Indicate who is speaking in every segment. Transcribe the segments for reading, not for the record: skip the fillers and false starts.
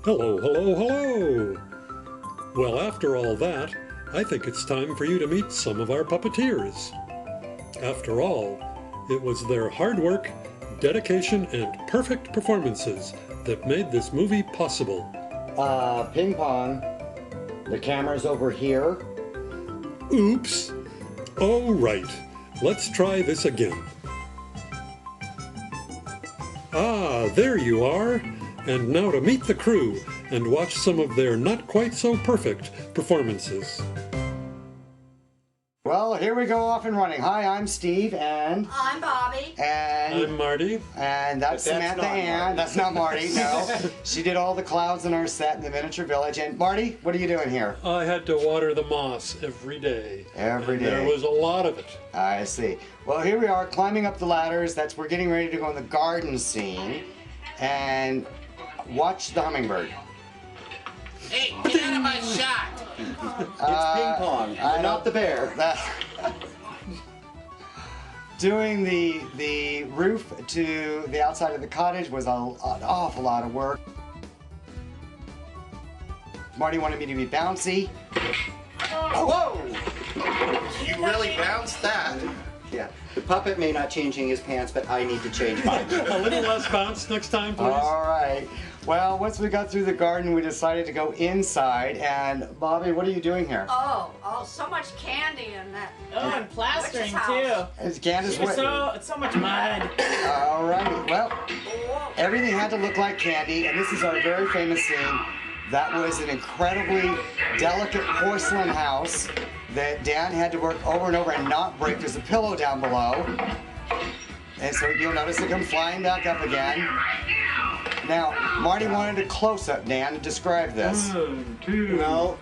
Speaker 1: Hello, hello, hello! Well, after all that, I think it's time for you to meet some of our puppeteers. After all, it was their hard work, dedication, and perfect performances that made this movie possible.
Speaker 2: Ping pong. The camera's over here.
Speaker 1: Oops! Oh, right. Let's try this again. Ah, there you are! And now to meet the crew and watch some of their not quite so perfect performances.
Speaker 2: Well, here we go off and running. Hi, I'm Steve, and...
Speaker 3: I'm Bobby.
Speaker 2: And...
Speaker 1: I'm Marty.
Speaker 2: And that's Samantha Ann. That's not Marty, no. She did all the clouds in our set in the miniature village. And Marty, what are you doing here?
Speaker 1: I had to water the moss every day.
Speaker 2: Every day.
Speaker 1: There was a lot of it.
Speaker 2: I see. Well, here we are climbing up the ladders. We're getting ready to go in the garden scene. And watch the hummingbird.
Speaker 4: Hey, get out of my shot!
Speaker 2: It's ping pong, not the bear. Doing the roof to the outside of the cottage was an awful lot of work. Marty wanted me to be bouncy.
Speaker 4: Whoa! You really bounced that.
Speaker 2: Yeah, the puppet may not changing his pants, but I need to change mine.
Speaker 1: A little less bounce next time, please.
Speaker 2: All right. Well, once we got through the garden, we decided to go inside. And Bobby, what are you doing here?
Speaker 3: Oh, so much candy in that.
Speaker 5: Oh, and plastering
Speaker 3: Witch's
Speaker 5: too.
Speaker 3: house.
Speaker 2: It's Candace
Speaker 5: It's so much mud.
Speaker 2: All right. Well, everything had to look like candy, and this is our very famous scene. That was an incredibly delicate porcelain house that Dan had to work over and over and not break. There's a pillow down below. And so you'll notice it come flying back up again. Now, Marty wanted a close-up, Dan, to describe this.
Speaker 6: Well,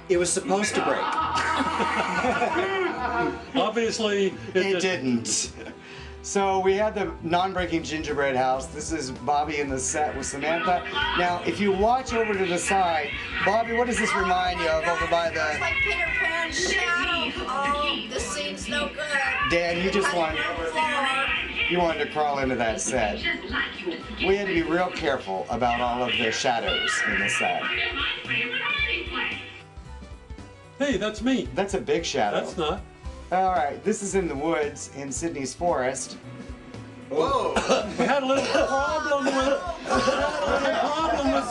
Speaker 6: it was supposed to break.
Speaker 1: Obviously,
Speaker 2: it didn't. So we had the non-breaking gingerbread house. This is Bobby in the set with Samantha. Now, if you watch over to the side, Bobby, what does this remind you of over by the...
Speaker 3: It's like Peter Pan's shadow. Oh, this scene's no good.
Speaker 2: Dan, you just wanted to crawl into that set. We had to be real careful about all of the shadows in the set.
Speaker 1: Hey, that's me.
Speaker 2: That's a big shadow.
Speaker 1: That's not.
Speaker 2: All right, this is in the woods in Sydney's forest.
Speaker 4: Whoa!
Speaker 1: We had a little problem with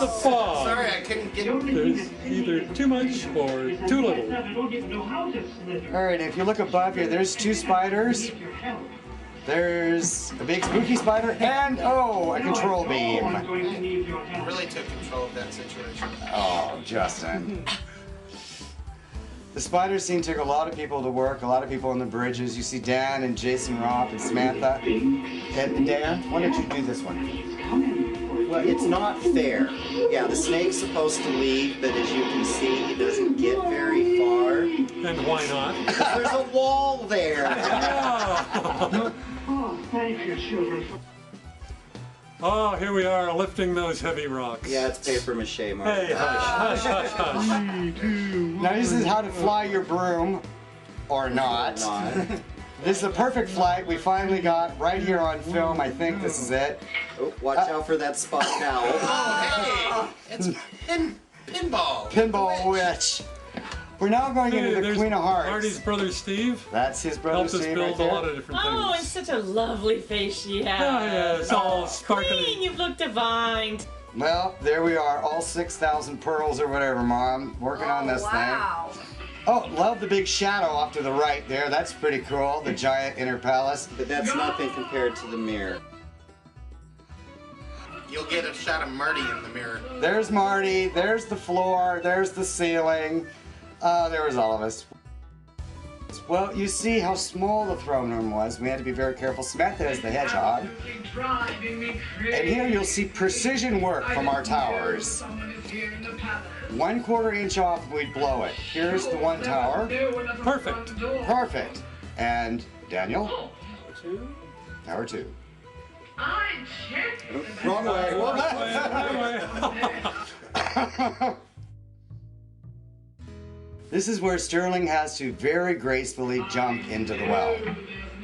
Speaker 1: the fog.
Speaker 4: Sorry, I couldn't get...
Speaker 1: There's either too much or too little.
Speaker 2: All right, if you look above here, there's two spiders. There's a big spooky spider and, a control beam.
Speaker 4: You really took control of that situation.
Speaker 2: Oh, Justin. The spider scene took a lot of people to work, a lot of people on the bridges. You see Dan and Jason Roth and Samantha. And Dan, why don't you do this one?
Speaker 6: Well, it's not fair. Yeah, the snake's supposed to lead, but as you can see, he doesn't get very far.
Speaker 1: And why not?
Speaker 6: Because there's a wall there.
Speaker 1: Yeah.
Speaker 7: Thank you, children.
Speaker 1: Oh, here we are lifting those heavy rocks.
Speaker 6: Yeah, it's paper mache, Mark.
Speaker 1: Hey, hush, hush, hush, hush.
Speaker 2: Now this is how to fly your broom, or not. This is a perfect flight we finally got right here on film. I think this is it.
Speaker 6: Oh, watch out for that spot now.
Speaker 4: Oh, hey! It's pinball.
Speaker 2: Pinball witch. We're now going into the
Speaker 1: There's
Speaker 2: Queen of Hearts.
Speaker 1: Marty's brother Steve.
Speaker 2: That's his brother
Speaker 1: Helped us
Speaker 2: Steve
Speaker 1: build
Speaker 2: right
Speaker 1: a lot
Speaker 2: there.
Speaker 1: of different
Speaker 5: Oh, and
Speaker 1: things.
Speaker 5: such a lovely face she has.
Speaker 1: Yeah, it's all sparkling.
Speaker 5: Queen, you look divine.
Speaker 2: Well, there we are, all 6,000 pearls or whatever, Mom, working on this
Speaker 3: Wow.
Speaker 2: thing. Oh, love the big shadow off to the right there. That's pretty cool, the giant inner palace.
Speaker 6: But that's nothing compared to the mirror.
Speaker 4: You'll get a shot of Marty in the mirror.
Speaker 2: There's Marty, there's the floor, there's the ceiling. There was all of us. Well, you see how small the throne room was. We had to be very careful. Samantha is the hedgehog. And here you'll see precision work from our towers. 1/4 inch off, we'd blow it. Here's the one tower.
Speaker 1: Perfect.
Speaker 2: Perfect. And Daniel? Tower 2.
Speaker 6: Wrong way.
Speaker 2: This is where Sterling has to very gracefully jump into the well.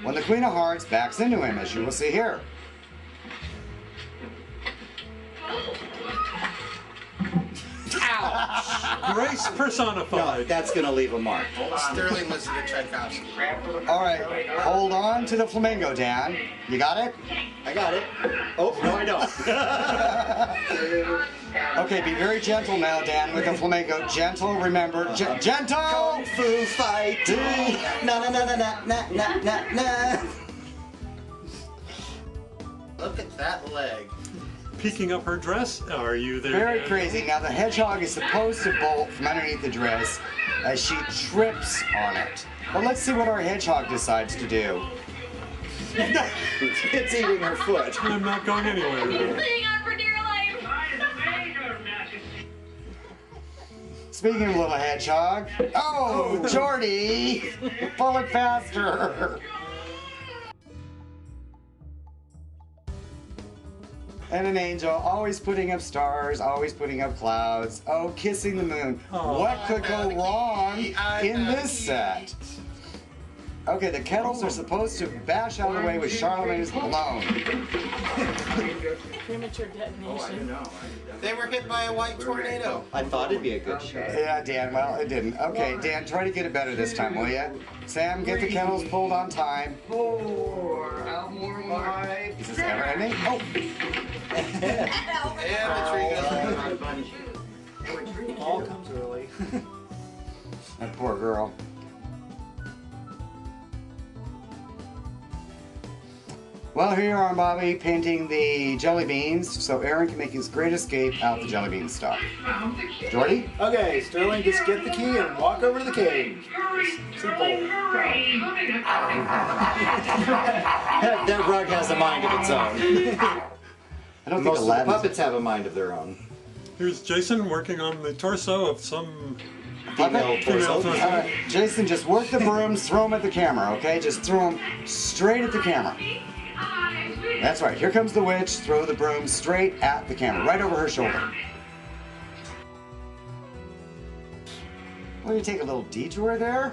Speaker 2: When the Queen of Hearts backs into him, as you will see here.
Speaker 1: Grace
Speaker 6: No,
Speaker 1: personified.
Speaker 6: that's gonna leave a mark.
Speaker 4: Sterling listened to Tchaikovsky.
Speaker 2: All right, hold on to the flamingo, Dan. You got it?
Speaker 6: I got it. Oh, no, I don't.
Speaker 2: Okay, be very gentle now, Dan, with the flamingo. Gentle, remember. Gentle!
Speaker 6: Kung Fu fighting. Na na na na na na na na na.
Speaker 4: Look at that leg.
Speaker 1: Peeking up her dress. Are you there?
Speaker 2: Very crazy. Now, the hedgehog is supposed to bolt from underneath the dress as she trips on it. But let's see what our hedgehog decides to do.
Speaker 6: It's eating her foot.
Speaker 1: I'm not going anywhere.
Speaker 3: Hang on for dear life.
Speaker 2: Speaking of little hedgehog, oh, Jordy, pull it faster. And an angel, always putting up stars, always putting up clouds. Oh, kissing the moon. What could go wrong in this set? Okay, the kettles are supposed to bash out of the way with Charlemagne's balloon.
Speaker 5: Premature detonation.
Speaker 4: They were hit by a white tornado.
Speaker 6: I thought it'd be a good shot.
Speaker 2: Yeah, Dan, well, it didn't. Okay, Dan, try to get it better this time, will ya? Sam, get the kettles pulled on time. Is this ever ending? Oh!
Speaker 4: And the tree goes.
Speaker 6: All comes early.
Speaker 2: That poor girl. Well, here you are, Bobby, painting the jelly beans so Aaron can make his great escape out the jelly bean stuff. Jordy?
Speaker 6: Okay, Sterling, just get the key and walk over to the cave. Simple. That rug has a mind of its own.
Speaker 2: I don't think
Speaker 6: Most of the
Speaker 2: Aladdin's...
Speaker 6: puppets have a mind of their own.
Speaker 1: Here's Jason working on the torso of some
Speaker 6: Female torso.
Speaker 2: All right, Jason, just work the brooms, throw them at the camera, okay? Just throw them straight at the camera. That's right. Here comes the witch. Throw the broom straight at the camera, right over her shoulder. Well, you take a little detour there.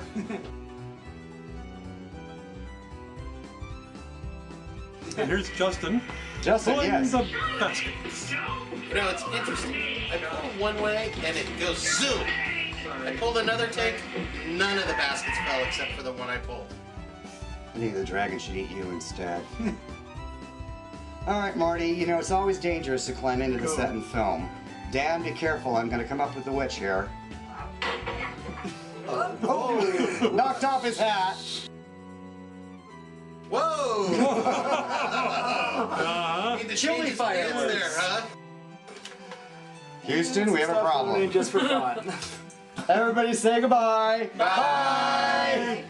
Speaker 1: And here's Justin.
Speaker 2: Justin,
Speaker 1: Pulling
Speaker 2: yes.
Speaker 1: the baskets.
Speaker 4: You know, it's interesting. I pull one way and it goes zoom. I pulled another take, none of the baskets fell except for the one I pulled.
Speaker 2: I think the dragon should eat you instead. All right, Marty, you know, it's always dangerous to climb into the set and film. Dan, be careful. I'm going to come up with the witch here. Oh, knocked off his hat.
Speaker 4: Whoa! Need to
Speaker 6: Chili
Speaker 4: change his
Speaker 6: fireworks.
Speaker 4: pants there, huh?
Speaker 2: Houston, we have a problem.
Speaker 6: Just for fun.
Speaker 2: Everybody say goodbye.
Speaker 4: Bye.